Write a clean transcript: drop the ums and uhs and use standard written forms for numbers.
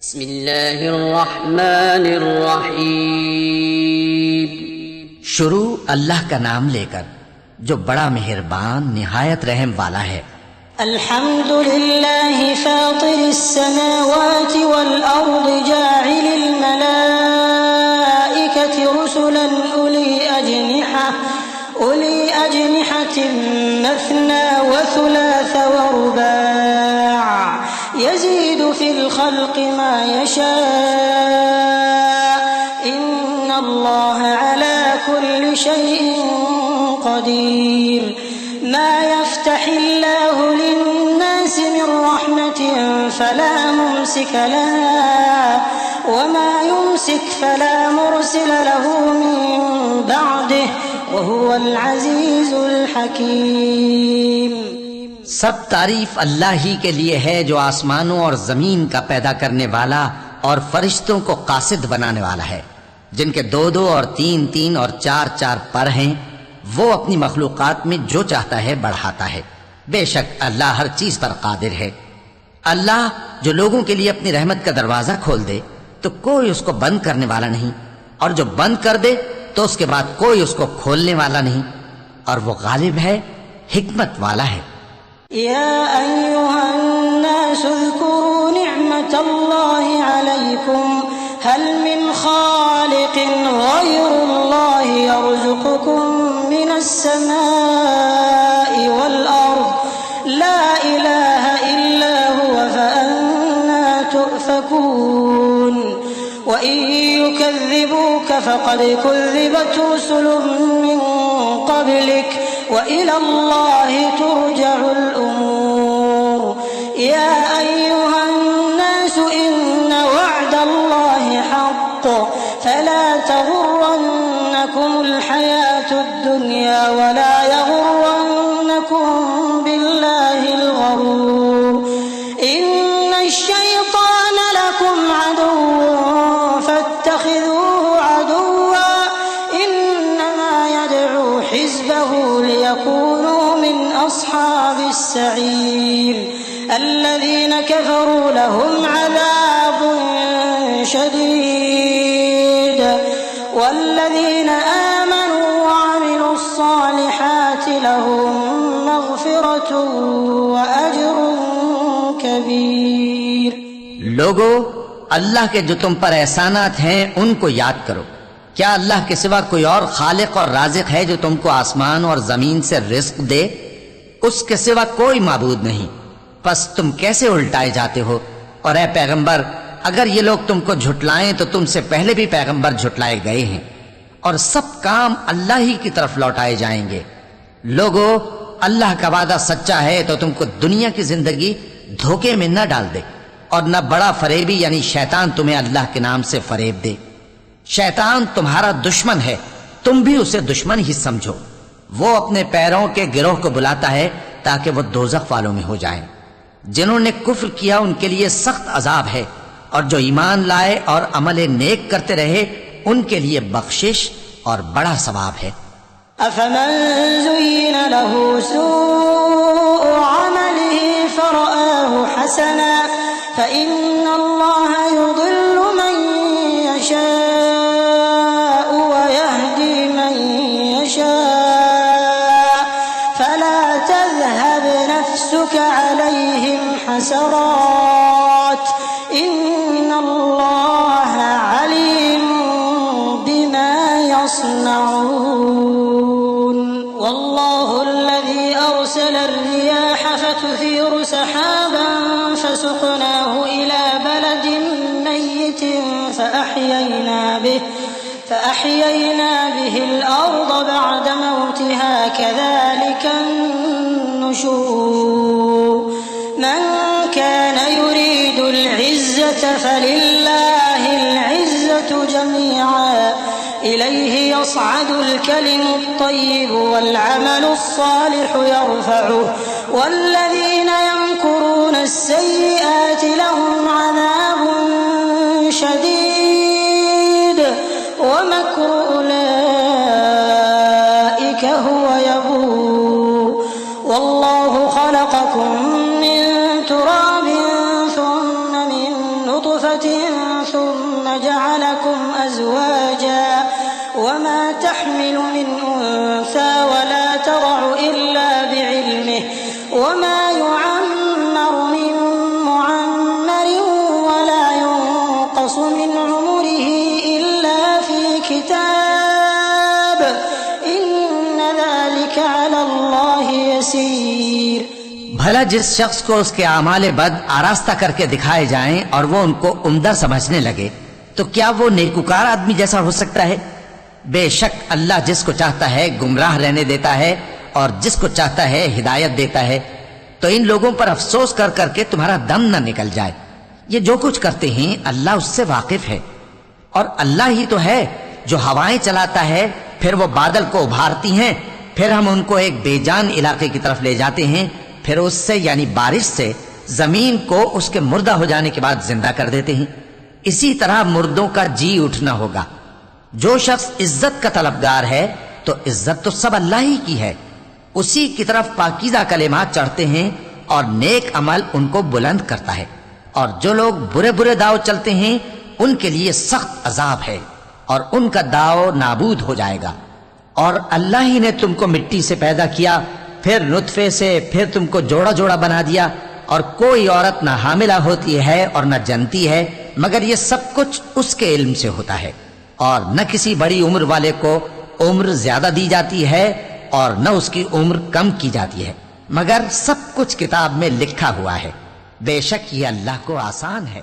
बिस्मिल्लाहिर्रहमानिर्रहीम। शुरू अल्लाह का नाम लेकर जो बड़ा मेहरबान निहायत रहम वाला है। अल्हम्दुलिल्लाहि फातिरिस समावाति वल अर्दि जाइलिल मलाइकति रुसुलन उली अजनिहतिन मथना व थुलाथ व रुबा' यज़ीदु फिल खल्क़ि मा यशा' इन्नल्लाह अला कुल्लि शैइन क़दीर। मा यफ्तहिल्लाहु लिन्नासि मिन रहमतिन फला मुमसिक लहा व मा युमसिक फला मुरसिल लहु मिन बअदिह व हुवल अज़ीज़ुल हकीम। सब तारीफ अल्लाह ही के लिए है जो आसमानों और जमीन का पैदा करने वाला और फरिश्तों को कासिद बनाने वाला है, जिनके दो दो और तीन तीन और चार चार पर हैं। वो अपनी मखलूकात में जो चाहता है बढ़ाता है। बेशक अल्लाह हर चीज पर कादिर है। अल्लाह जो लोगों के लिए अपनी रहमत का दरवाजा खोल दे तो कोई उसको बंद करने वाला नहीं, और जो बंद कर दे तो उसके बाद कोई उसको खोलने वाला नहीं, और वो गालिब है, हिकमत वाला है। या अय्युहन्नासु ज़्कुरू निअमतल्लाहि अलैकुम हल मिन खालिकिन गैरुल्लाहि यर्ज़ुक़ुकुम मिनस समाइ वल अर्ज़ ला इलाहा इल्ला हुव फ़अन्ना तु'फ़कून। व इन युकज़्ज़िबूक फ़क़द कुज़्ज़िबत रुसुलुम मिन क़ब्लिक व इलल्लाहि तुरजउल उमूर। या अय्युहन्नासु इन्न वअदल्लाहि हक़्क़ फला तग़ुर्रन्नकुमुल हयातुद दुनिया वला यग़ुर्रन्नकुम बिल्लाहिल गरूर। इन्नश शैतान लकुम अदुव्वुन फत्तखिज़ूहु अदुव्वा इन्नमा यद'ू हिज़्बहु लियकूनू मिन अस्हाबिस सईर। الذين كفروا لهم عذاب شديد والذين آمنوا وعملوا الصالحات لهم مغفرة وأجر كبير। लोगो, अल्लाह के जो तुम पर एहसानात हैं उनको याद करो। क्या अल्लाह के सिवा कोई और खालिक और राज़िक है जो तुमको आसमान और जमीन से रिज़्क़ दे? उसके सिवा कोई माबूद नहीं। बस तुम कैसे उल्टाए जाते हो? और ए पैगंबर, अगर ये लोग तुमको झुटलाएं तो तुमसे पहले भी पैगंबर झुटलाए गए हैं, और सब काम अल्लाह ही की तरफ लौटाए जाएंगे। लोगो, अल्लाह का वादा सच्चा है तो तुमको दुनिया की जिंदगी धोखे में न डाल दे, और न बड़ा फरेबी यानी शैतान तुम्हें अल्लाह के नाम से फरेब दे। शैतान तुम्हारा दुश्मन है, तुम भी उसे दुश्मन ही समझो। वो अपने पैरों के गिरोह को बुलाता है ताकि वो दोज़ख वालों में हो जाएं। जिन्होंने कुफ्र किया उनके लिए सख्त अजाब है, और जो ईमान लाए और अमल नेक करते रहे उनके लिए बख्शिश और बड़ा सवाब है। अफमन ज़ुय्यिन लहू सूअु अमलिही फरआहु हसना फ़इन्नल्लाह युज़िल्लु मन यशाअु व यहदी मन यशाअ फला तज़हब नफ्सुक अलैहिम हसरात इन्नल्लाह अलीमुम बिमा यस्नऊन। वल्लाहु अल्लज़ी अरसला अर्रियाह फतुसीरु सहाबन फसुक़नाहु इला बलदिन मय्यितिन فأحيينا به الأرض بعد موتها كذلك النشور। من كان يريد العزة فلله العزة جميعا إليه يصعد الكلم الطيب والعمل الصالح يرفعه والذين يمكرون السيئات لهم عذاب شديد ومكر أولئك هو يبور। والله خلقكم من تراب ثم من نطفة नुत्फ़तिन सुम्मा जअलकुम अज़वाजा वमा तहमिलु मिन उन्सा वला तज़उ इल्ला बिइल्मिहि वमा युअम्मरु मिन मुअम्मरिन वला युनक़सु मिन उमरिही इल्ला फी किताब इन्न ज़ालिका अलल्लाहि यसीर। भला जिस शख्स को उसके आमाले बद आरास्ता करके दिखाए जाएं और वो उनको उम्दा समझने लगे, तो क्या वो नेकुकार आदमी जैसा हो सकता है? बेशक अल्लाह जिसको चाहता है गुमराह रहने देता है और जिसको चाहता है हिदायत देता है। तो इन लोगों पर अफसोस कर करके तुम्हारा दम न निकल जाए। ये जो कुछ करते हैं अल्लाह उससे वाकिफ है, और अल्लाह ही तो है जो हवाएं चलाता है, फिर वो बादल को उभारती हैं, फिर हम उनको एक बेजान इलाके की तरफ ले जाते हैं, फिर उससे यानी बारिश से जमीन को उसके मुर्दा हो जाने के बाद जिंदा कर देते हैं। इसी तरह मुर्दों का जी उठना होगा। जो शख्स इज्जत का तलबगार है तो इज्जत तो सब अल्लाह ही की है, उसी की तरफ पाकीज़ा कलेमात चढ़ते हैं और नेक अमल उनको बुलंद करता है। और जो लोग बुरे बुरे दाव चलते हैं उनके लिए सख्त अजाब है और उनका दाव नाबूद हो जाएगा। और अल्लाह ही ने तुमको मिट्टी से पैदा किया, फिर नुत्फे से, फिर तुमको जोड़ा जोड़ा बना दिया, और कोई औरत न हामिला होती है और न जनती है, मगर ये सब कुछ उसके इल्म से होता है। और न किसी बड़ी उम्र वाले को उम्र ज्यादा दी जाती है और न उसकी उम्र कम की जाती है, मगर सब कुछ किताब में लिखा हुआ है। बेशक ये अल्लाह को आसान है।